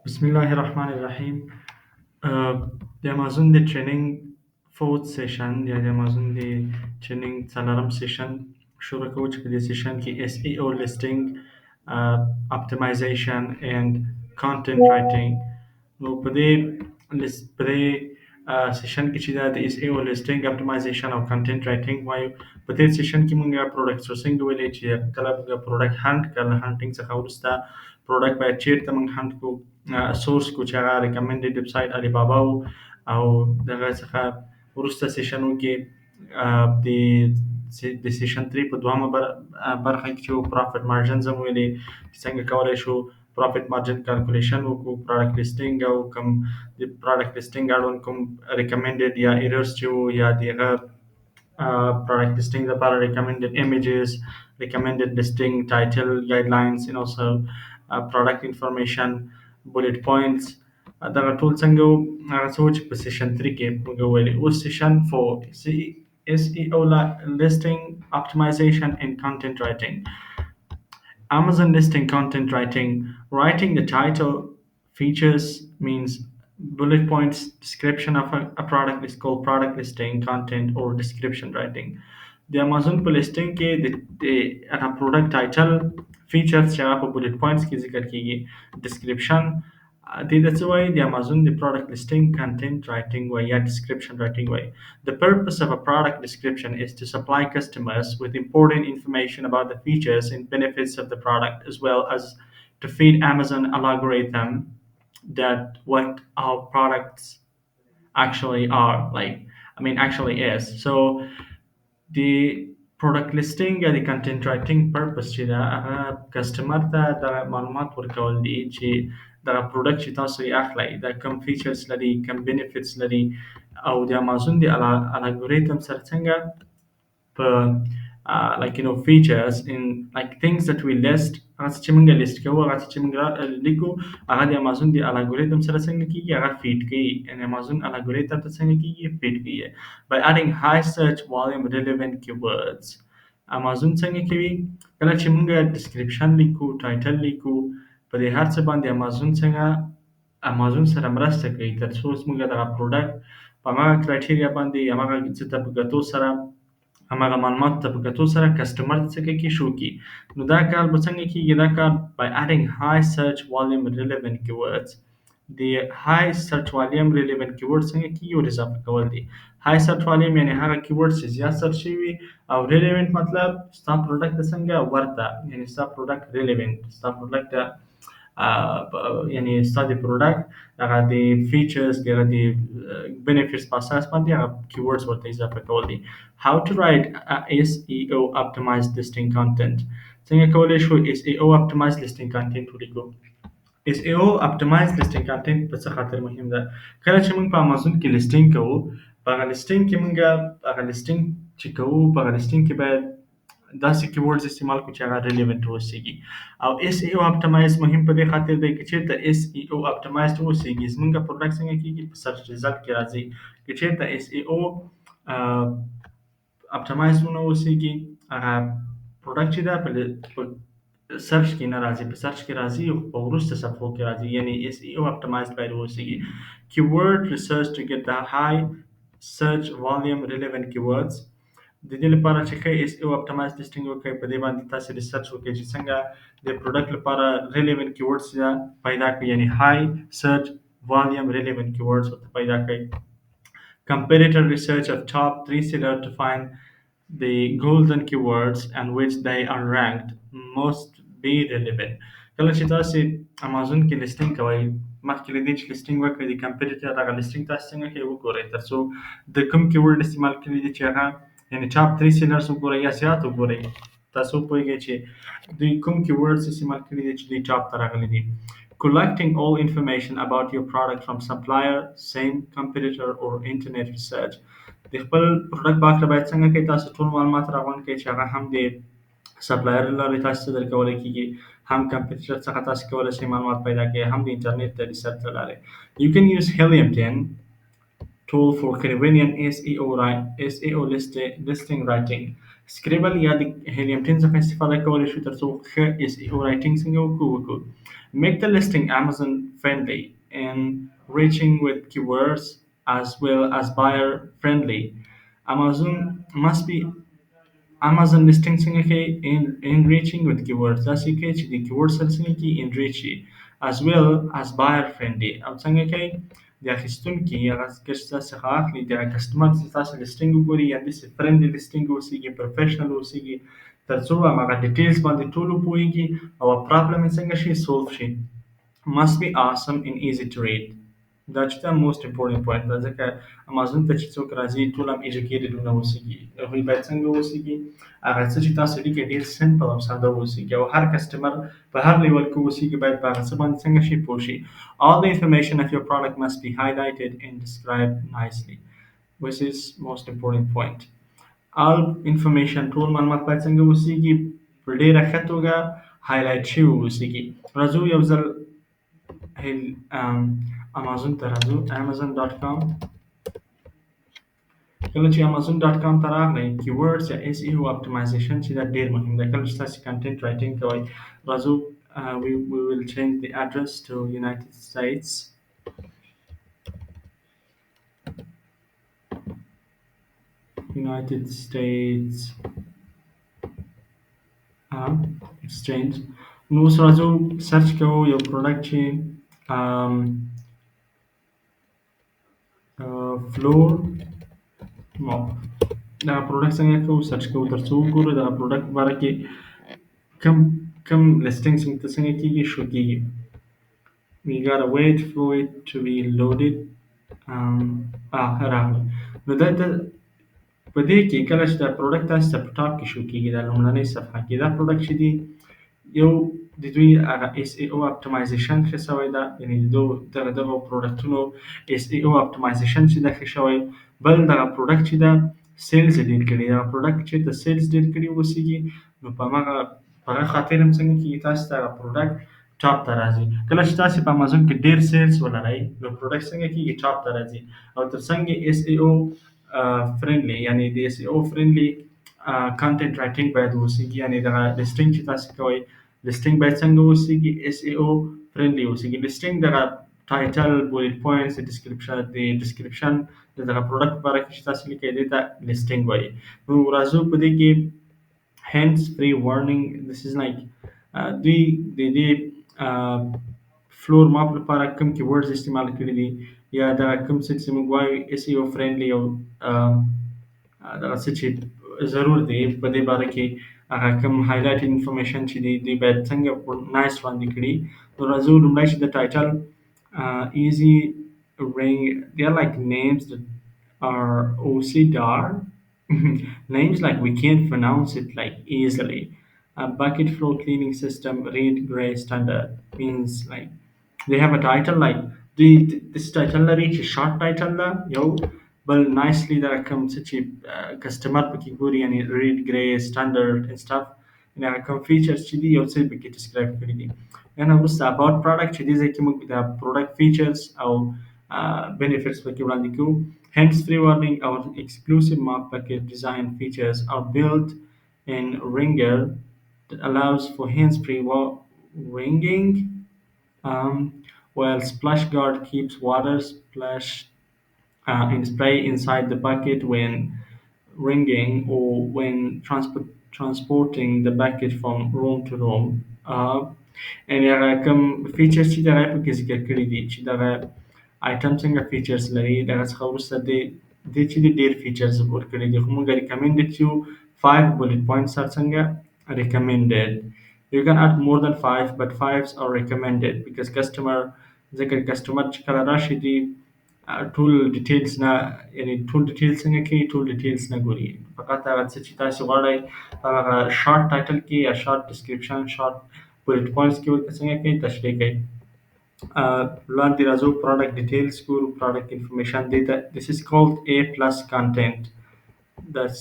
بسم الله الرحمن الرحیم. د امازون د ټریننګ فورت سیشن یا د امازون د ټریننګ څلورم سیشن شروع کوو چې په دې سیشن کې اس ای او لیسټینګ اپټیمایزیشن اند کانټنټ رائټینګ. نو په دې سیشن کې چې دا د اس ای او لیسټینګ اپټیمایزیشن او کانټنټ رائټینګ وایو، په دې سیشن کې موږ پروډکټ سورسینګ ویلې چې کله موږ پروډکټ هانټ کړل، هانټینګ څخه وروسته پروډکټ باید چیرته موږ هانټ کو، سورس کو چې هغه ریکمنډډ ویب سایټ علی بابا او دغه څخه وروسته سیشنو کې د سیشن 3 په دوامه برخه کې چې پروفیټ مارجن زمو ویلې څنګه کولای شو پروفیټ مارجن کیلکولیشن وکړو، پروډکټ لیسټینګ او کوم د پروډکټ لیسټینګ اړوند کوم ریکمنډډ یا ایررز چې یا دغه product listing لپاره recommended images, recommended listing title guidelines, and also product information, bullet points. دغه ټول څنګه وو هغه څه چې په سیشن 3 کې موږ ویلي. اوس سیشن 4 SEO listing optimization and content writing. Amazon listing content writing. Writing the title, features means bullet points, description of a product is called product listing, content or description writing. The Amazon په listing کې د هغه product title, features چې هغه په bullet points کې ذکر کیږي، description دې ته څه وایي؟ د Amazon د product listing content writing وایي یا description writing وایي. The purpose of a product description is to supply customers with important information about the features and benefits of the product, as well as to feed Amazon algorithm that what our products actually are, actually is. So the product listing یا د content writing purpose چې دا هغه کسټمر ته د معلومات ورکول دي چې دا پروډکټ چې تاسو یې اخلئ دا کوم فیچرز لري، کوم بینیفیټس لري، او د امازون د الګوریتم سره څنګه په features in like things that we list، هغه چې موږ لیست کوو، هغه چې موږ لیکو، هغه د امازون د الګوریتم سره څنګه کیږي، هغه فیډ کوي. ان امازون الګوریتم ته څنګه کیږي؟ فیډ کوي. by adding high search volume relevant keywords. امازون څنګه کوي؟ کله چې موږ ډسکرپشن لیکو، ټایټل لیکو، په دې هر څه باندې امازون سره مرسته کوي تر څو موږ دغه پروډکټ په هغه کرایټیریا باندې هغه څه ته په کتو سره هماغه معلومات ته په کتو سره کسټمر څه کې شو کی. نو دا کار به څنګه کیږي؟ دا کار by adding high search volume relevant keywords. د high search volume relevant keywords څنګه کیږي؟ ور اضافه کول دي. high search volume یعنی هغه کیورډ چې زیات سرچ شوي، او relevant مطلب ستا پروډکټ ته څنګه ورته، یعنی ستا پروډکټ relevant، ستا پروډکټ یعنی ستا د پروډکټ هغه د فیچرز دغه د بینیفیټس په اساس باندې هغه کیورډز ورته اضافه کول دي. how to write SEO optimized listing content. څنګه کولای شو SEO optimized listing content ولیکو؟ SEO optimized listing content په څه خاطر مهم ده؟ کله چې موږ په امازون کې لیسټینګ کوو، په هغه لیسټینګ کې موږ هغه لیسټینګ چې کوو، په هغه لیسټینګ کې باید داسې کیورډز استعمال کړو چې هغه ریلیونټ اوسیږي. او SEO optimize مهم په دې خاطر دی که چېرته SEO optimized اوسیږي، زموږ پروډکټ څنګه کیږي؟ په سرچ ریزلټ کې راځي. که چېرته SEO optimized ونه اوسیږي، هغه پروډکټ چې ده په سرچ کې نه راځي، په سرچ کې راځي او په وروسته صفحو کې راځي. یعنی SEO optimized باید اوسیږي. keyword research to get the high search volume relevant keywords. د دې لپاره چې ښه SEO optimized listing وکړئ، په دې باندې تاسو ریسرچ وکړئ چې څنګه د پروډکټ لپاره relevant keywords پیدا کړئ، یعنی high search volume relevant keywords ورته پیدا کړئ. competitor research of top 3 sellers to find the golden keywords and which they are ranked most be relevant. کله چې تاسو امازون کې لیسټینګ کوئ، مخکې له دې چې لیسټینګ وکړئ د کمپیټیټر هغه لیسټینګ تاسو څنګه کوئ وګورئ، تر څو د کوم کیورډ استعمال کړي دي چې هغه یعنی ټاپ 3 سیلرز وګورئ یا زیات وګورئ، تاسو پوهیږئ چې دوی کوم کیورډز استعمال کړي دي چې دوی ټاپ ته راغلي دي. collecting all information about your product from supplier, same competitor or internet research. د خپل پروډکټ په اړه باید څنګه کوئ؟ تاسو ټول معلومات راغونډ کړئ چې هغه هم د سپلایر له لارې تاسو ته درکولی کېږي، هم کمپیوټر څخه تاسو کولی شئ معلومات پیدا کړئ، هم د انټرنیټ د ریسرچ له لارې. You can use Helium 10 tool for convenient SEO listing writing. سکریبل یا د هیلیم 10 څخه استفاده کولی شو ترڅو ښه اس ای او رائټینګ څنګه وکړو. Make the listing Amazon friendly and reaching with keywords as well as buyer friendly. Amazon must be Amazon listing څنګه کوي enriching with keywords داسې کوي چې د کیورډ سره څنګه کوي enrich شي as well as buyer friendly او څنګه کوي د اخیستونکي هغه کس چې تاسو څخه اخلي د کسټمر چې تاسو listing وګوري یا داسې friendly listing اوسیږي professional اوسیږي ترڅو هغه ډیټیلز باندې ټول وپوهیږي او پرابلم یې څنګه شي solve شي. Must be awesome and easy to read. دا چې دا most important point ده ځکه امازون ته چې څوک راځي ټول هم educated ونه اوسیږي هغوی باید څنګه اوسیږي هغه څه چې تاسو لیکئ ډېر simple او ساده اوسیږي او هر کسټمر په هر لیول کې اوسیږي باید په هغه څه باندې څنګه شي پوه شي. All the information of your product must be highlighted and described nicely, which is most important point. All information ټول معلومات باید څنګه اوسیږي په ډېره ښه توګه highlight شوي اوسیږي. راځو یو ځل امازون ته راځو amazon.com. کله چې amazon.com ته راغلی keywords یا اس ای او optimization چې دا ډېر مهم دی کله چې تاسو content writing کوئ. راځو we will change the address to United States. United States it's changed. نو اوس راځو سرچ کوو یو پروډکټ چې فلور ماپ دا پروډکټ څنګه کوو سرچ کوو ترڅو وګورو دا پروډکټ په باره کې کم لسټینګ څنګه کیږي شو کیږي. We gotta wait for it to be loaded. راغلی نو دا په دې کې کله چې دا پروډکټ تاسو ته په ټاپ کې شو کیږي دا لومړنۍ صفحه کې دا پروډکټ چې دی یو د دوی هغه اس ای او اپټیمایزیشن ښه شوی ده یعنې د دغه پروډکټونو اس ای او اپټیمایزیشن چې ده ښه شوی. بل دغه پروډکټ چې ده سیلز یې ډېر کړي دغه پروډکټ چې د سیلز ډېر کړي اوسیږي نو په هغه خاطر هم څنګه کېږي تاسو ته هغه پروډکټ ټاپ ته راځي. کله چې تاسو په امازون کې ډېر سیلز ولرئ نو پروډکټ څنګه کېږي ټاپ ته راځي او تر څنګ اس ای او فرندلی یعنې د اس ای او فرندلی کانټنټ رایټینګ باید اوسیږي یعنې دغه لسټینګ چې تاسو کوئ لسټینګ باید څنګه اوسیږي اس ای او فرندلی اوسیږي. لسټینګ دغه ټایټل بولټ پوینټس د ډسکرپشن د دغه پروډکټ په باره کې چې تاسو لیکئ دې ته لسټینګ وایي. نو راځو په دې کې hands free warning this is like دوی د دې فلور ماپ لپاره کوم کیورډز استعمال کړي دي یا دا کوم څه چې موږ وایو اس ای او فرندلی او دغه څه چې ضرور دی په دې باره کې هغه کوم هایلایټډ انفارمیشن چې دی دوی باید څنګه نایس وړاندې کړي. نو راځو لومړی چې د ټایټل easy ring they are like names that are OCDAR names like we can't pronounce it like easily. A bucket flow cleaning system read gray standard means like they have a title like this title لري چې short title ده یو بل nicely دا کوم څه چې کسټمر پکې ګوري یعنې read gray standard and stuff یعنې هغه کوم فیچرز چې دي یو څه پکې ډسکرایب کړي دي. یعنې وروسته about product چې دې ځای کې موږ د product features او benefits پکې وړاندې کوو. Hands free warning our exclusive map packet design features are built in ringer that allows for hands free ringing while splash guard keeps water splash and spray inside the bucket when ringing or when transporting the bucket from room to room. And هغه کوم فیچرز چې دغه پکې ذکر کړي دي چې دغه آیټم څنګه فیچرز لري دغه څخه وروسته دې چې دي ډېر فیچرز ورکړي دي خو موږ recommended you 5 bullet points are څنګه recommended. You can add more than 5 but 5s are recommended because ځکه کسټمر چې کله راشي دي ټول ډیټیلز نه یعنې ټول ډیټیلز څنګه کوي ټول ډیټیلز نه ګوري فقط هغه څه چې تاسو غواړئ هغه شارټ ټایټل کې یا شارټ ډسکرپشن شارټ bullet points کې ورته څنګه کوي تشریح کوي. لاندې راځو product details ګورو product information data this is called A plus content that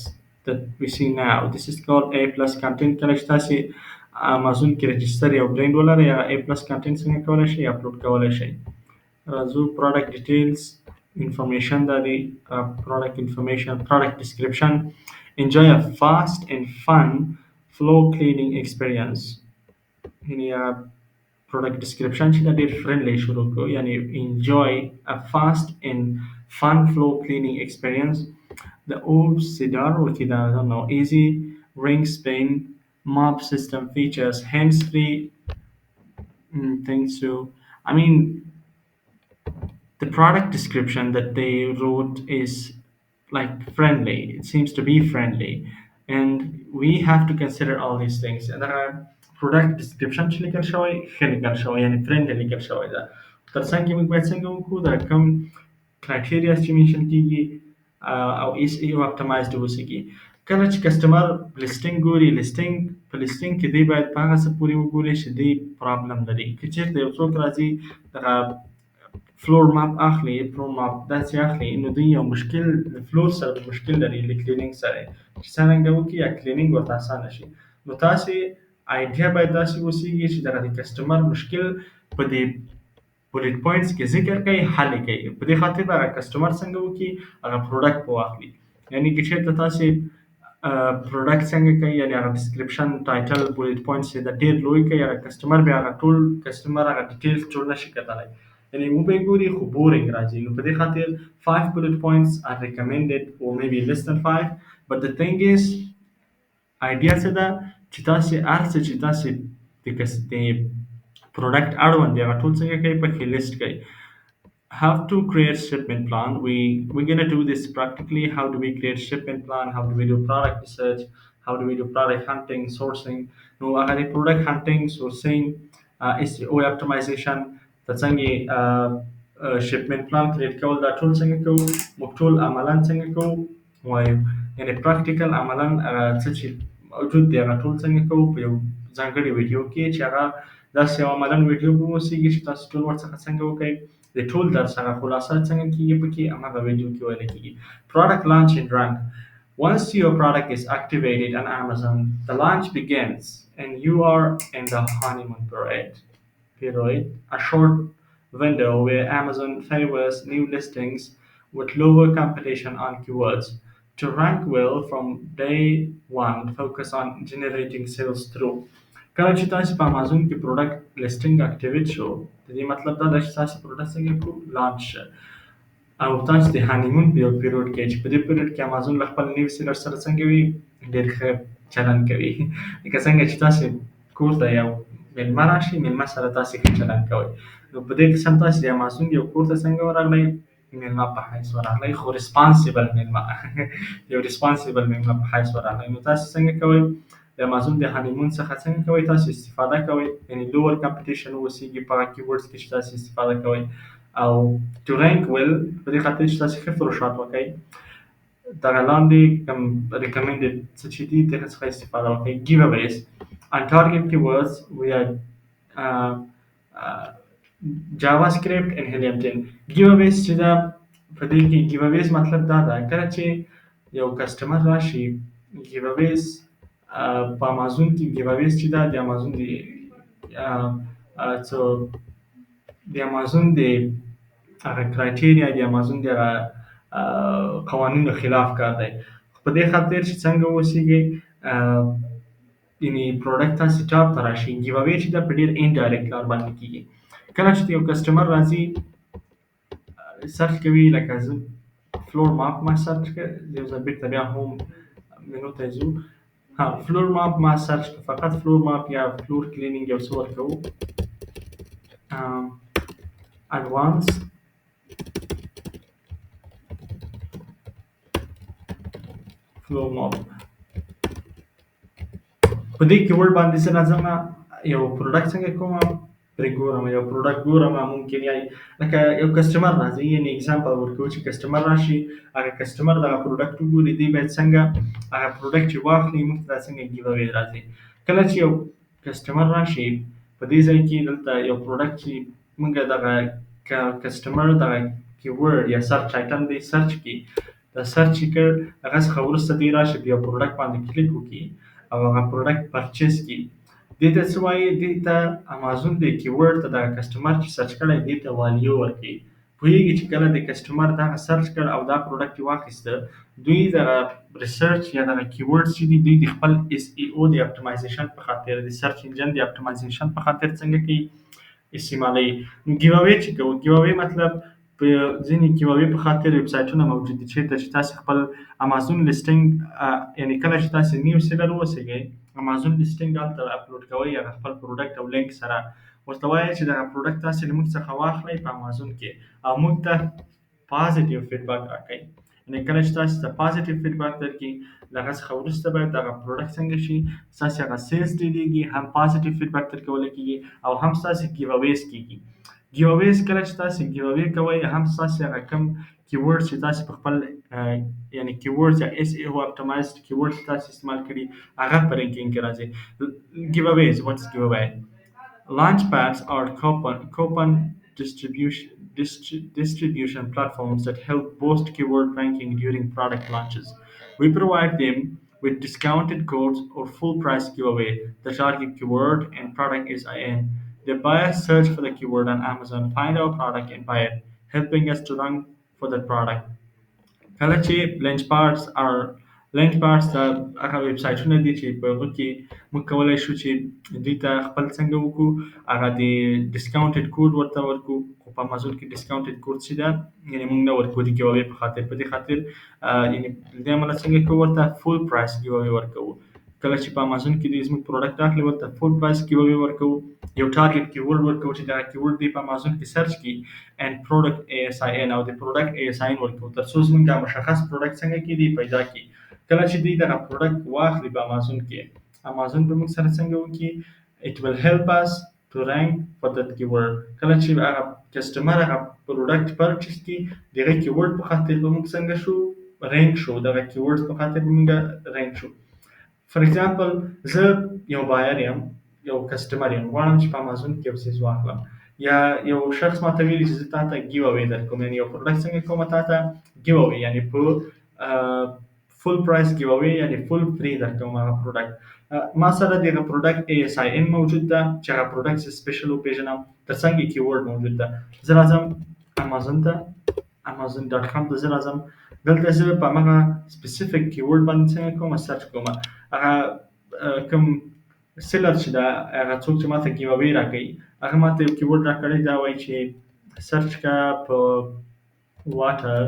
we see now this is called A plus content. کله چې تاسو امازون کې رجسټر یو برند ولرئ A plus content څنګه کولی شئ اپلوډ کولی شئ. راځو product details information that the product information, product description. Enjoy a fast and fun flow cleaning experience. In product description چې دا ډېر friendly شروع کړو یعنی enjoy a fast and fun flow cleaning experience. The old cedar with the I don't know easy ring spin mop system features hands-free things to I mean the product description that they wrote is like friendly. It seems to be friendly, and we have to consider all these things. And there are product description چې لیکل شوی ښه لیکل شوی یعنی friendly لیکل شوی ده. تر څنګ کې موږ باید څنګه وکړو دا کوم کرایټیریا چې mention کیږي او اس ای او اپټیمایز اوسیږي. کله چې کسټمر لیسټینګ ګوري لیسټینګ په لیسټینګ کې دی باید په هغه څه پورې وګوري چې دی پرابلم لري. که چېرته یو څوک راځي دغه فلور ماپ اخلي فلور ماپ داسې اخلي نو دوی یو مشکل د فلور سره مشکل لري له کلینینګ سره چې څنګه وکړي یا کلینینګ ورته اسانه شي نو تاسې آیډیا باید داسې وسیږي چې دغه د کسټمر مشکل په دې بولټ پوینټس کې ذکر کوي حل یې کوي په دې خاطر به هغه کسټمر څنګه وکړي هغه پروډکټ به واخلي یعنی که چېرته تاسې پروډکټ څنګه کوي یعنی هغه ډسکرپشن ټایټل بولټ پوینټس یې د ډېر لوی کوي هغه کسټمر بیا هغه ټول کسټمر هغه ډیټیلز ټول نشي کتلی یعنی وبه ګوري خو بورینګ راځي نو په دې خاطر 5 bullet points are recommended or maybe less than 5 but the thing is idea څه ده چې تاسې هر څه چې تاسې د پروډکټ اړوند دی هغه ټول څنګه کوي پکې لیست کوي how to create shipment plan we're going to do this practically how do we create shipment plan how do we do product research how do we do product hunting sourcing نو هغه د product hunting sourcing SEO optimization د څنګه شپمنټ پلان کریټ کول دا ټول څنګه کوو موږ ټول عملاً څنګه کوو وایو یعنی پراکټیکل عملاً څه چې موجود دی هغه ټول څنګه کوو په یو ځانګړي ویډیو کې چې هغه داسې یو عملاً ویډیو به اوسیږي چې تاسو ټول ورڅخه څنګه وکړئ د ټول درس هغه خلاصه څنګه کېږي پکې هماغه ویډیو کې ویل کېږي product launch and rank. Once your product is activated on Amazon, the launch begins and you are in the honeymoon period, a short window where Amazon favors new listings with lower competition on keywords. To rank well from day one, focus on generating sales through. کله چې تاسو په امازون کې پروډکټ لیسټینګ اکټیویټ شو د دې مطلب دا ده چې تاسو پروډکټ څنګه کو لانچ او تاسو د هانیمون په یو پیریډ کې چې په دې پیریډ کې امازون له خپل نیو سیلر سره څنګه وي ډېر ښه چلند کوي لکه څنګه چې تاسو کور ته یو میلمه راشي میلمه سره تاسو ښه چلند کوئ نو په دې قسم تاسو د امازون یو کور ته څنګه ورغلی میلمه په حیث ورغلی خو ریسپانسیبل میلمه یو ریسپانسیبل میلمه په حیث ورغلی نو تاسو څنګه کوئ د امازون د هانیمون څخه څنګه کوئ تاسو استفاده کوئ یعنی لوور کمپټیشن اوسیږي په هغه کیورډز کې چې تاسو استفاده کوئ او to rank well په دې خاطر چې تاسو ښه فروشات وکړئ دغه لاندې کوم recommended څه چې دي دغه څخه استفاده وکړئ giveaways on target keywords we are JavaScript and Helium 10 giveaways چې دا په دې کې giveaways مطلب دا ده کله چې یو کسټمر راشي giveaways په امازون کې giveaways چې دا د امازون دی د امازون د هغه کرایټیریا د امازون د قوانینو خلاف کار دی په دې خاطر چې څنګه اوسیږي یعنی پروډکټ تاسو ټاپ ته راشي giveaway چې دا په ډېر انډایرکټ لار باندې کېږي کله چې یو کسټمر راځي سرچ کوي لکه زه فلور ماپ ما سرچ کړ یو ځل بېرته بیا هوم منو ته ځو فلور ماپ ما سرچ کړ فقط فلور ماپ یا فلور کلینینګ یو څه ورکوو عنوانس فلور ماپ په دې کیورډ باندې زه راځم یو پروډکټ څنګه کوم پرې ګورم یو پروډکټ ګورم ممکن یا لکه یو کسټمر راځي یعنی اگزامپل ورکوو چې کسټمر راشي هغه کسټمر دغه پروډکټ وګوري دی باید څنګه هغه پروډکټ چې واخلي موږ ته څنګه ګیووی راځي کله چې یو کسټمر راشي په دې ځای کې دلته یو پروډکټ چې موږ دغه کسټمر دغه کیورډ یا سرچ آیټم دی سرچ کې د سرچ کړ هغه څخه وروسته دی راشي بیا پروډکټ باندې کلیک وکړي او هغه پروډکټ پرچیز کړي دې ته څه وایي دې ته امازون د کیورډ ته د کسټمر چې سرچ کړی دې ته والیو ورکړي پوهېږي چې کله د کسټمر دغه سرچ کړ او دا پروډکټ یې واخیسته، دوی دغه ریسرچ یا دغه کیورډز چې دي دوی د خپل اس ای او د اپټیمایزیشن په خاطر، د سرچ انجن د اپټیمایزیشن په خاطر څنګه کوي، استعمالوي. نو ګیو اوی چې کوو، ګیو اوی مطلب په ځینې ګیو اوی په خاطر ویب سایټونه موجود دي چیرته چې تاسو خپل امازون لیسټینګ، یعنی کله چې تاسو نیو سیلر اوسئ امازون لیسټینګ هلته اپلوډ کوئ یا خپل پروډکټ او لینک سره ورته وایي چې دغه پروډکټ تاسو له موږ څخه واخلئ په امازون کې او موږ ته پازیټیو فیډباک راکړئ. یعنې کله چې تاسو ته پازیټیو فیډباک درکړي، له هغه څخه وروسته باید دغه پروډکټ څنګه شي، ستاسې هغه سیلز ډېرېږي، هم پازیټیو فیډباک درکولی کېږي او هم ستاسې ګیو اویز کېږي. ګیو اویز کله چې تاسو ګیو اوی کوئ، هم ستاسې هغه کوم کیورډز چې تاسو په خپل یعنې کیورډز یا اس ای او اپټیمایزډ کیورډز چې تاسو استعمال کړي هغه په رینکینګ کې راځي. ګیو اویز واتس ګیو اوی Launchpads are coupon distribution platforms that help boost keyword ranking during product launches. We provide them with discounted codes or full price giveaway. The target keyword and product is IN. The buyers search for the keyword on Amazon, find our product, and buy it, helping us to rank for that product. کله چې لنچ پارټس د هغه ویب سایټونه دي چې په هغه کې موږ کولی شو چې دوی ته خپل څنګه وکړو، هغه د ډسکاونټډ کوډ ورته ورکړو. خو په امازون کې ډسکاونټډ کوډ چې ده یعنې موږ نه ورکوو د ګیو اوی په خاطر، په دې خاطر یعنې له دې امله څنګه کوو، ورته فول پرایس ګیو اوی ورکوو. کله چې په امازون کې دوی زموږ پروډکټ اخلي ورته فول پرایس ګیو اوی ورکوو، یو ټارګټ کیورډ ورکوو چې دغه کیورډ دوی په امازون کې سرچ کړي and product ASIN او د پروډکټ ASIN ورکوو تر څو زموږ دا مشخص پروډکټ څنګه کې دی پیدا کړي. کله چې دوی دغه پروډکټ واخلي په امازون کې، امازون به موږ سره څنګه وکړي، it will help us to rank for that keyword. کله چې هغه کسټمر هغه پروډکټ پرچیز کړي، د هغه کیورډ په خاطر به موږ څنګه شو، رینک شو، دغه کیورډ په خاطر به موږ رینک شو. فار ایگزامپل زه یو بایر یم، یو کسټمر یم، غواړم چې په امازون کې یو څیز واخلم، یا یو شخص ماته ویلي چې زه تا ته ګیو اوی درکوم، یعنې یو پروډکټ څنګه کومه تا ته ګیو اوی، یعنې په فول پرایس ګیو اوی یعنې فول فری درکوم هغه پروډکټ. ما سره د هغه پروډکټ ASIN موجود ده چې هغه پروډکټ زه سپیشل وپېژنم، ترڅنګ یې کیورډ موجود ده. زه راځم امازون ته، امازون ډاټ کام ته زه راځم، دلته زه په همغه سپیسیفیک کیورډ باندې څنګه کوم سرچ کوم، هغه کوم سیلر چې ده، هغه څوک چې ماته ګیو اوی راکوي، هغه ماته یو کیورډ راکړی، دا وایي چې سرچ کا په واټر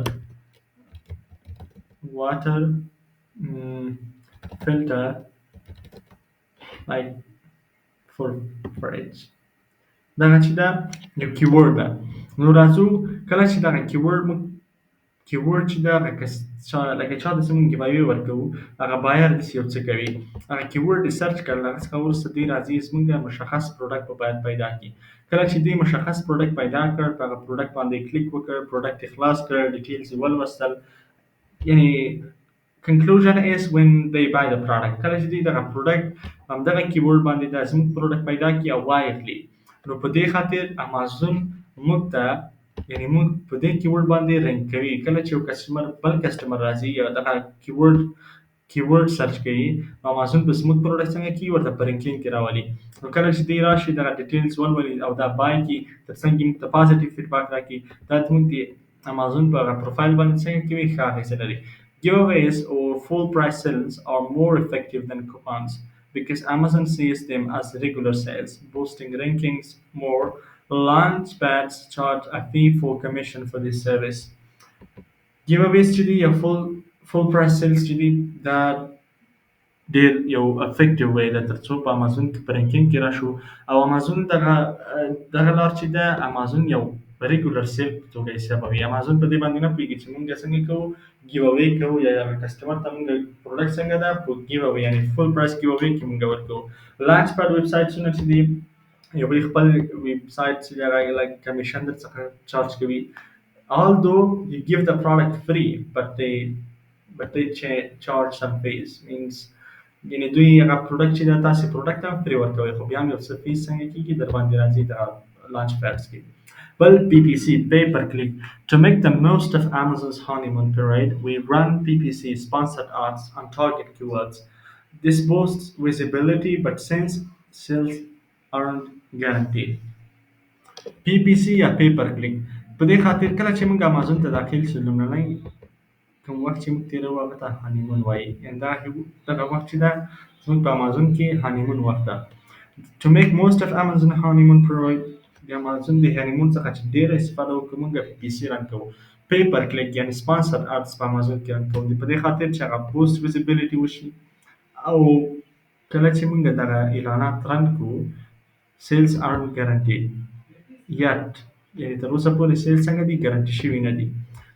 فلټر لایک فریج. دغه چې ده یو کیورډ ده. نو راځو کله چې دغه کیورډ چې ده لکه چا ته چې موږ ګیو اوی ورکوو، هغه بایر داسې یو څه کوي، هغه کیورډ یې سرچ کړل، هغه څخه وروسته دوی راځي زموږ د مشخص پروډکټ به باید پیدا کړي. کله چې دوی مشخص پروډکټ پیدا کړ، په هغه پروډکټ باندې کلیک وکړ، پروډکټ یې خلاص کړ، ډیټیلز یې ولوستل، یعنې conclusion is when they buy the product. کله چې دوی دغه پروډکټ همدغه کیورډ باندې د زموږ پروډکټ پیدا کړي او واخلي، نو په دې خاطر امازون موږ ته یعنې موږ په دې کیورډ باندې رینک کوي. کله چې یو بل کسټمر راځي یا دغه کیورډ سرچ کوي، نو امازون به زموږ پروډکټ څنګه کوي، ورته په رینکینګ کې راولي. نو کله چې دوی راشي دغه ډیټیلز ولولي او دا بای کړي، ترڅنګ یې موږ ته پازیټیو فیډباک راکړي، دا زموږ د امازون په هغه پروفایل باندې څنګه کوي، ښه اغېزه لري. Giveaways or full price sales are more effective than coupons because Amazon sees them as regular sales, boosting rankings more. Launchpads charge a fee for commission for this service. Giveaways چې دي یا full price sales چې دي، دا ډېر یو افیکټیو وی ده تر څو په امازون کې په رینکینګ کې راشو. او امازون دغه لار چې ده، امازون یو ریګولر سیل په توګه حسابوي. امازون په دې باندې نه پوهېږي چې موږ څنګه کوو، ګیو اوی کوو یا هغه کسټمر ته موږ پروډکټ څنګه ده په ګیو اوی یعنې فول پرایس ګیو اوی کې موږ ورکوو. لانچ پاډ ویب سایټونه چې دي، یو بل خپل ویب سایټ چې دی هغه لایک کمیشن درڅخه چارج کوي. Although you give the product free, but they charge some fees. Means یعنې دوی هغه پروډکټ چې ده، تاسې پروډکټ هم فری ورکوئ، خو بیا هم یو څه فیس څنګه کېږي در باندې راځي د لانچ پیډز کې. بل PPC pay per click. To make the most of Amazon's honeymoon period, we run PPC sponsored ads on target keywords. This boosts visibility, but since sales aren't guaranteed. PPC या pay per click. په دې خاطر کله چې موږ امازون ته داخل شو لومړنی کوم وخت چې موږ تېروو هغه ته هانیمون وایي. یعنې دغه وخت چې ده زموږ په امازون کې هانیمون وخت ده. To make most of Amazon honeymoon period د امازون د هانیمون څخه چې ډېره استفاده وکړو موږ په پیسې رن کوو. پی پر کلیک یعنې سپانسر اډز په امازون کې رن کوو په دې خاطر چې هغه بوست ویزیبیلیټي وشي او کله چې موږ دغه اعلانات رن کړو سیلز aren't guaranteed yet یعنې تر اوسه پورې سیل څنګه دي ګارنټي شوي نه دي.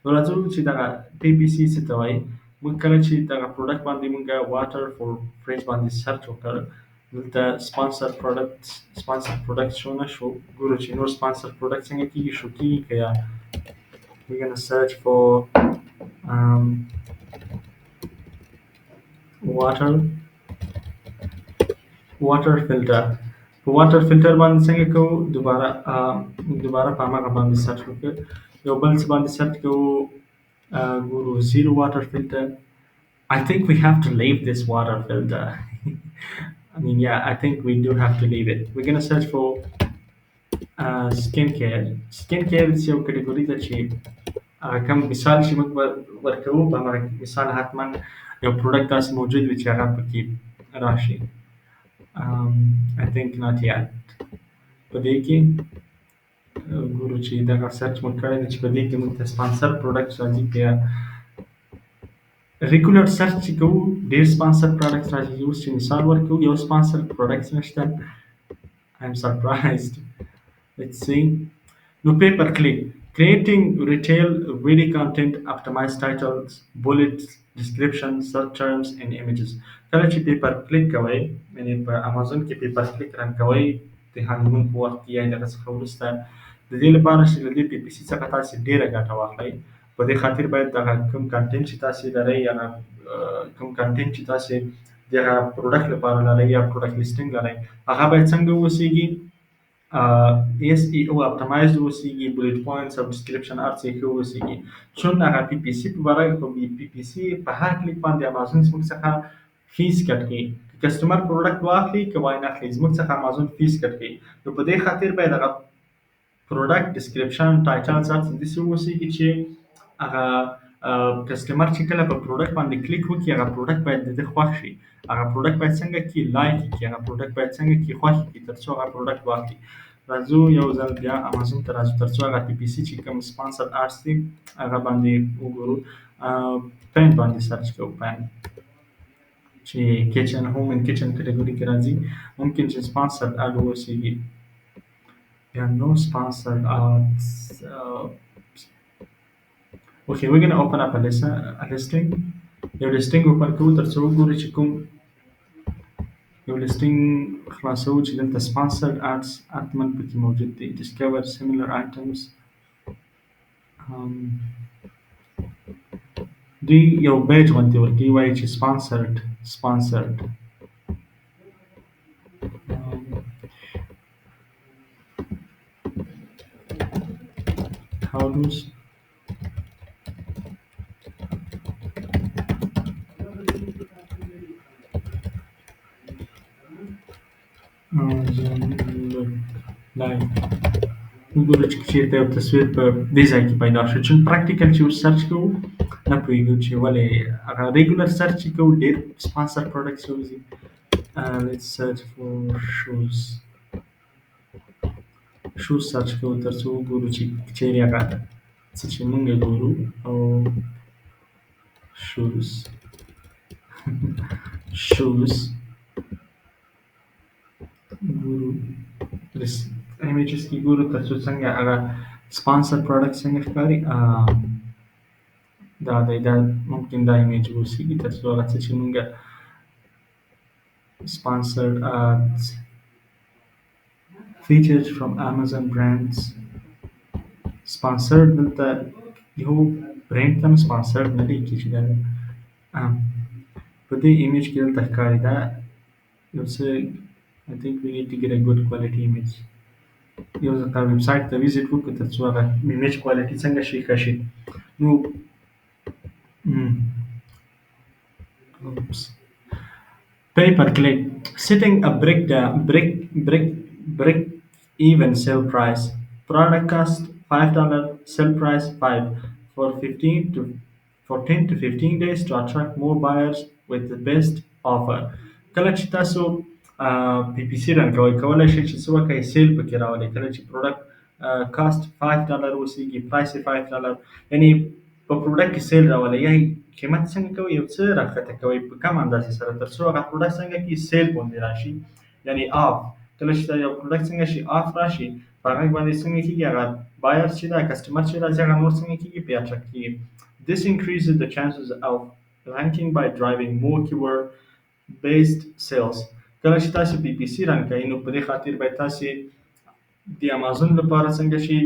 نو راځو چې دغه پی پی سی څه ته وایي. موږ کله چې دغه پروډکټ باندې موږ واټر فور فریج باندې سرچ وکړ دلته سپانسر پروډکټ شو نه شو. ګورو چې نور سپانسر پروډکټ څنګه کېږي شو کېږي که یا we're gonna search for water filter. په واټر فلټر باندې څنګه کوو دوباره په هماغه باندې سرچ وکړو یو بل څه باندې سرچ کوو ګورو زیرو واټر فلټر. I think we have to leave this water filter. I mean, yeah, I think we do have to leave it. We're going to search for skincare. Skincare is یو کټګوري ده چې کوم مثال چې موږ ورکوو په هغه مثال حتما یو پروډکټ داسې موجود وي چې هغه پکې راشي. I think not yet. په دې کې ګورو چې دغه سرچ موږ کړی دی چې په دې کې موږ ته سپانسر پروډکټ راځي که یا ریګولر سرچ چې کوو ډېر سپانسر پروډکټ راځي. اوس چې مثال ورکوو یو سپانسر پروډکټ نشته. I'm surprised. Let's see. No pay per click. Creating retail video content, optimized titles, bullets, descriptions, search terms and images. کله چې پی پر کلیک کوئ یعنې په امازون کې پی پر کلیک رن کوئ د هانیمون په وخت کې یا دغه څخه وروسته د دې لپاره چې له دې پی پي سي څخه تاسې ډېره ګټه واخلئ په دې خاطر باید دغه کوم کانټینټ چې تاسې لرئ یا کوم کانټینټ چې تاسې دغه پروډکټ لپاره لرئ یا پروډکټ لیسټینګ لرئ هغه باید څنګه واوسیږي SEO اپټیمایز واوسیږي بولټ پوینټس او ډسکرپشن هر څه ښه واوسیږي. چون هغه پی پي سي په پی پي سي په هر کلیک باندې امازون زموږ څخه فیس کټ کوي. کسټمر پروډکټ واخلي که وای نه اخلي زموږ څخه امازون فیس کټ کوي. نو په دې خاطر باید هغه پروډکټ ډسکرپشن ټایټلز هر څه داسې واوسیږي چې هغه کسټمر چې کله په پروډکټ باندې کلیک وکړي هغه پروډکټ باید د ده خوښ شي. هغه پروډکټ باید څنګه کړي لایک یې کړي هغه پروډکټ باید څنګه کړي خوښ یې کړي تر څو هغه پروډکټ واخلي. راځو یو ځل بیا امازون ته راځو تر څو هغه پی پي سي چې کوم سپانسر اډز دي هغه باندې وګورو. پین باندې سرچ کوو پین چې کچن هوم ان کچن کټګوري کې راځي. ممکن چې سپانسر اډ واوسیږي یا نو سپانسر اډز. Okay, we're going to open up a listing. یو listing open کوو تر څو وګورو چې کوم یو listing خلاصوو چې دلته sponsored ads حتما پکې موجود دی. discover similar items. دوی یو بیج غوندې ورکوي وایي چې sponsored. how does وګورو چې چېرته یو تصویر په دې ځای کې پیدا شو. چون پراکټیکل چې اوس سرچ کوو نه پوهېږو چې ولې هغه ریګولر سرچ چې کوو ډېر سپانسر پروډکټس راوځي. let's search for shoes سرچ کوو تر څو وګورو چې چیرې هغه څه چې موږ ګورو او shoes ګورو images کې ګورو تر څو څنګه هغه سپانسر پروډکټ څنګه ښکاري. دا ممکن دا ایمیج واوسیږي تر څو هغه څه چې موږ sponsored ads features from Amazon brands sponsored دلته یو برانډ ته sponsored نه لیکي چې دا په دې ایمیج کې دلته ښکاري دا یو څه I think we need to get a good quality image. یو ځل ویب سایټ ته ویزیټ وکړو تر څو هغه ایمیج کوالټي څنګه شي ښه شي. نو pay per click setting a break even sale price product cost $5 sell price 5 for 10 to 15 days to attract more buyers with the best offer. کله چې تاسو پی پی سی رن کوئ کولای شئ چې څه وکړئ سیل پکې راولئ کله چې پروډکټ کاست $5 اوسېږي پرایس یې $5 یعنی په پروډکټ کې سیل راولئ یا قیمت څنګه کوئ یو څه راښکته کوئ په کم اندازې سره تر څو هغه پروډکټ څنګه کې سیل باندې راشي یعنی آف کله چې دا یو پروډکټ څنګه شي آف راشي په هغه باندې څنګه کېږي هغه بایر چې دا کسټمر چې راځي هغه نور څنګه کېږي پرې اټریکټ کېږي. This increases the chances of ranking by driving more keyword based sales. کله چې تاسو پی پی سی رن کوئ نو په دې خاطر باید تاسو د امازون لپاره څنګه شي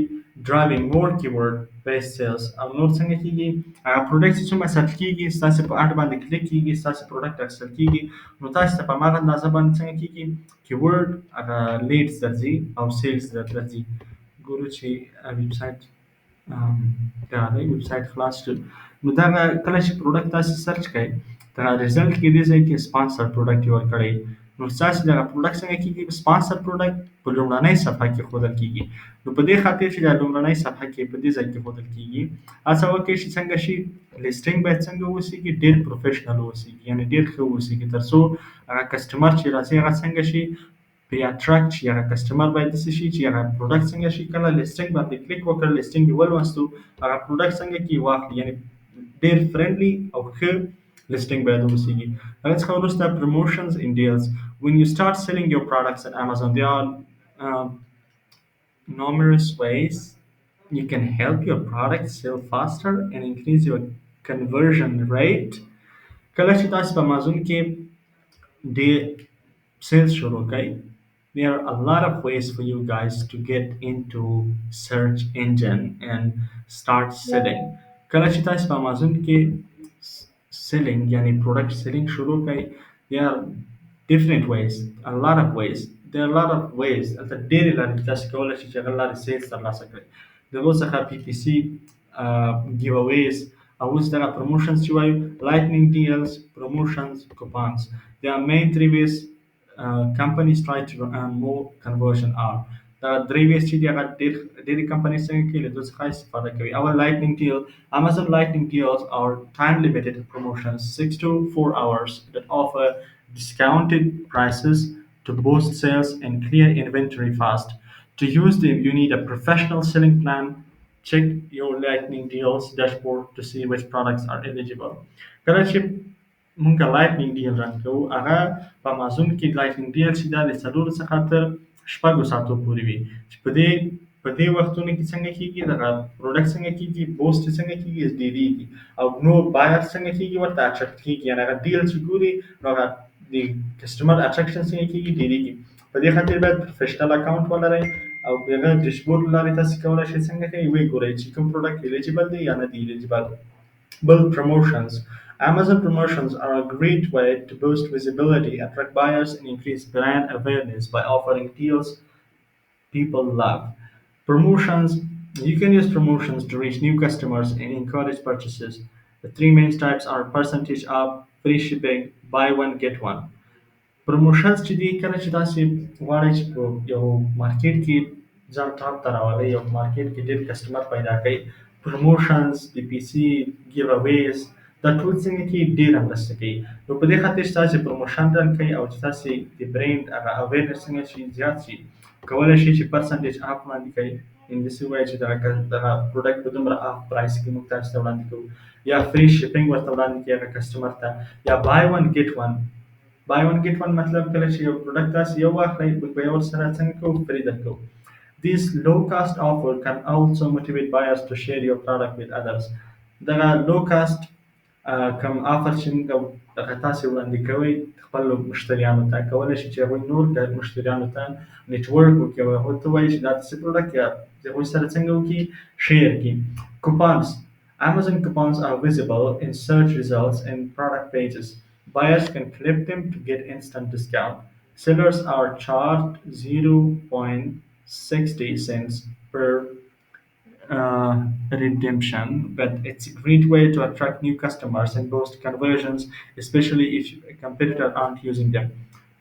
driving more keyword based sales او نور څنګه کېږي هغه پروډکټ چې څومره سرچ کېږي ستاسو په اډ باندې کلیک کېږي ستاسو پروډکټ اخیستل کېږي نو تاسو ته په هماغه اندازه باندې څنګه کېږي کیورډ هغه لیډز درځي او سیلز درځي. ګورو چې ویب سایټ دا دی ویب سایټ خلاص شو نو دا کله چې پروډکټ تاسو سرچ کړئ دا ریزلټ کې دې ځای کې سپانسر پروډکټ یې ورکړئ نو تاسو دا پروډکټ څنګه کېږي سپانسر پروډکټ په لومړنۍ صفحه کې ښودل کېږي نو په دې خاطر چې دا لومړنۍ صفحه کې په دې ځای کې ښودل کېږي هڅه وکړئ چې څنګه شي لیسټینګ باید څنګه واوسېږي ډېر پروفیشنل واوسېږي یعنې ډېر ښه واوسېږي تر څو هغه کسټمر چې راځي هغه څنګه شي پرې اټریکټ شي هغه کسټمر باید داسې شي چې هغه پروډکټ څنګه شي کله لیسټینګ باندې کلیک وکړ لیسټینګ یې ولوستو هغه پروډکټ څنګه کې واخلي یعنې ډېر فرندلي او ښه listing باید اوسېږي. هغه څخه وروسته promotions and deals. When you start selling your products at Amazon, there are numerous ways you can help your product sell faster and increase your conversion rate. کله چې تاسو په امازون کې د sales شروع کړئ there are a lot of ways for you guys to get into search engine and start selling. کله چې تاسو په امازون کې selling یعنی product selling شروع کړئ there are different ways a lot of ways there are a lot of ways البته ډېرې لارې تاسو کولی شئ چې هغه لارې sales ترلاسه کړئ د هغو څخه پی پی سی giveaways او اوس دغه promotions چې وایو lightning deals promotions coupons there are main three ways companies try to earn more conversion are دا درې ویز چې دي هغه ډېرې کمپنۍ څنګه کوي له دوی څخه استفاده کوي اول lightning deal Amazon lightning deals are time limited promotions 6 to 4 hours that offer discounted prices to boost sales and clear inventory fast. To use them you need a professional selling plan. Check your lightning deals dashboard to see which products are eligible. کله چې مونږ lightning deal رن کوو هغه په امازون کې lightning deal چې دا د څلورو څخه تر شپږو ساعتو پورې وي چې په دې وختونو کې څنګه کېږي دغه پروډکټ څنګه کېږي بوست څنګه کېږي ډېرېږي او نو بایر څنګه کېږي ورته اټریکټ کېږي یعنې هغه ډیل چې ګوري نو هغه د کسټمر اټریکشن څنګه کېږي ډېرېږي په دې خاطر باید پروفیشنل اکاونټ ولرئ او د هغه ډیشبورډ له لارې تاسو کولی شئ څنګه کوئ وګورئ چې کوم پروډکټ الیجیبل دی یا نه دی الیجیبل. Build promotions. Amazon promotions are a great way to boost visibility, attract buyers, and increase brand awareness by offering deals people love. Promotions. You can use promotions to reach new customers and encourage purchases. The three main types are percentage off, free shipping, buy one get one. پروموشنز چې دي کله چې تاسو غواړئ چې په یو مارکیټ کې ځان ټاپ ته راولئ یو مارکیټ کې ډېر کسټمر پیدا کړئ پروموشنز پی پی سی ګیو اویز دا ټول څنګه کې ډېره مرسته کوي نو په دې خاطر چې تاسو پروموشن رن کړئ او چې تاسو د برینډ هغه اویرنس څنګه شي زیات شي کولی شئ چې پرسنټیج اف وړاندې کړئ انګلیسي وایي چې دغه پروډکټ په دومره اف پرایس کې موږ تاسو ته وړاندې کوو یا فری شپینګ ورته وړاندې کړئ هغه کسټمر ته یا بای ون ګیټ ون buy one get one مطلب کله چې یو پروډکټ تاسو یو واخلئ په یو سره څنګه کوو فری درکوو. This low cost offer can also motivate buyers to share your product with others. دغه low cost کوم آفر چې موږ دغه تاسو وړاندې کوئ خپل مشتریانو ته کولی شئ چې هغوی نور مشتریانو ته نیټورک وکړي او هغوی ته ووایي چې دا داسې پروډکټ یا د هغوی سره څنګه وکړي شیر کړي. Coupons. Amazon coupons are visible in search results and product pages. Buyers can clip them to get instant discount. Sellers are charged 0.60 cents per redemption, but it's a great way to attract new customers and boost conversions, especially if competitors aren't using them.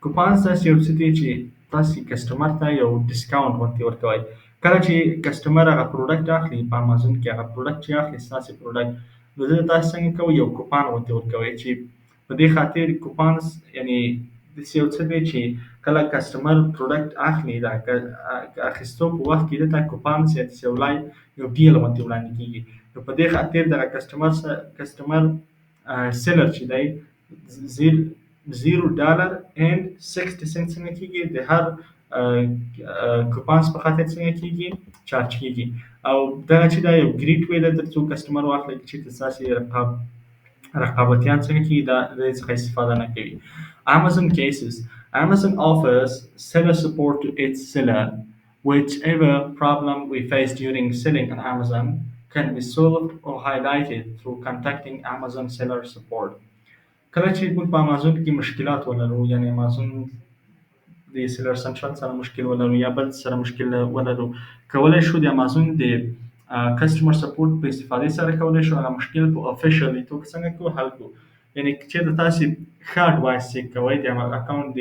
Coupons تاسو یو څه دی چې تاسو کسټمر ته یو ډسکاونټ ورکوئ کله چې کسټمر هغه پروډکټ اخلي په امازون کې، هغه پروډکټ چې اخلي ستاسې پروډکټ، نو دلته تاسو څنګه کوئ، یو کوپان ورته ورکوئ چې په دې خاطر کوپانس یعنې داسې یو څه دی چې کله کسټمر پروډکټ اخلي د اخیستو په وخت کې دلته کوپانس یا داسې یو یو ډیل غوندې وړاندې کېږي. نو په دې خاطر دغه کسټمر سیلر چې دی $0.60 څنګه کېږي د هر کوپانس په خاطر څنګه کېږي چارج کېږي. او دغه چې دا یو ګریټ وی ده تر څو کسټمر واخلي چې ستاسې رقابتیان څنګه کېږي دا د دې څخه استفاده نه کوي. Amazon cases. Amazon offers seller support to its seller. Whichever problem we face during selling on Amazon can be solved or highlighted through contacting Amazon seller support. کله چې موږ په امازون کې مشکلات ولرو، یعنی امازون د سیلر سنټرل سره مشکل ولرو یا بل سره مشکل ولرو، کولی شو د امازون د کسټمر سپورټ په استفادې سره کولی شو هغه مشکل په افیشیلي توګه څنګه کړو حل کړو. یعنې که چېرته تاسې ښه اډوایس چیک کوئ د اکاونټ د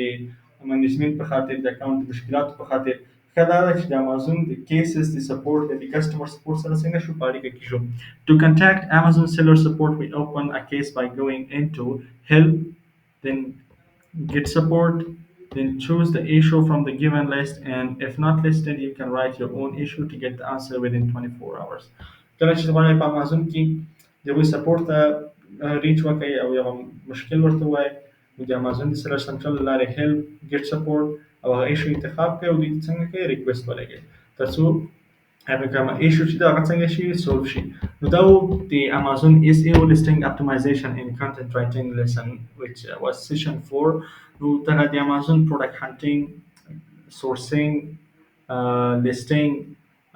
منیجمنټ په خاطر، د اکاونټ د مشکلاتو په خاطر، ښه دا ده چې د امازون د کیسز د سپورټ د کسټمر سپورټ سره څنګه شو په اړیکه کې شو. To contact Amazon seller support, we open a case by going into help, then get support, then choose the issue from the given list, and if not listed, you can write your own issue to get the answer within 24 hours. کله چې غواړئ په امازون کې د هغوی سپورټ ته ریچ وکړئ او یو مشکل ورته ووایئ، نو د امازون د سیلر سنټرل له لارې هیلپ، ګیټ سپورټ او هغه ایشو انتخاب کړئ او دوی ته څنګه کوئ ریکویسټ ولګئ تر څو هغه کومه ایشو چې ده هغه څنګه شي سولف شي. نو دا و د امازون SEO listing optimization in content writing lesson which was session 4. نو دغه د امازون پروډکټ هانټینګ، سورسینګ، لیسټینګ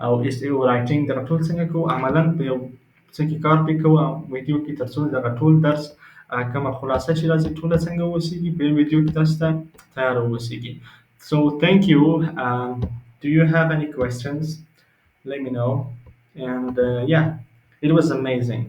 او SEO رایټینګ دغه ټول څنګه کوو، عملاً په یو څه کې کار پرې کوو ویډیو کې تر څو دغه ټول درس کومه خلاصه چې راځي ټوله څنګه واوسیږي په ویډیو کې تاسو ته تیاره واوسیږي. So thank you. Do you have any questions? Let me know. And yeah, it was amazing.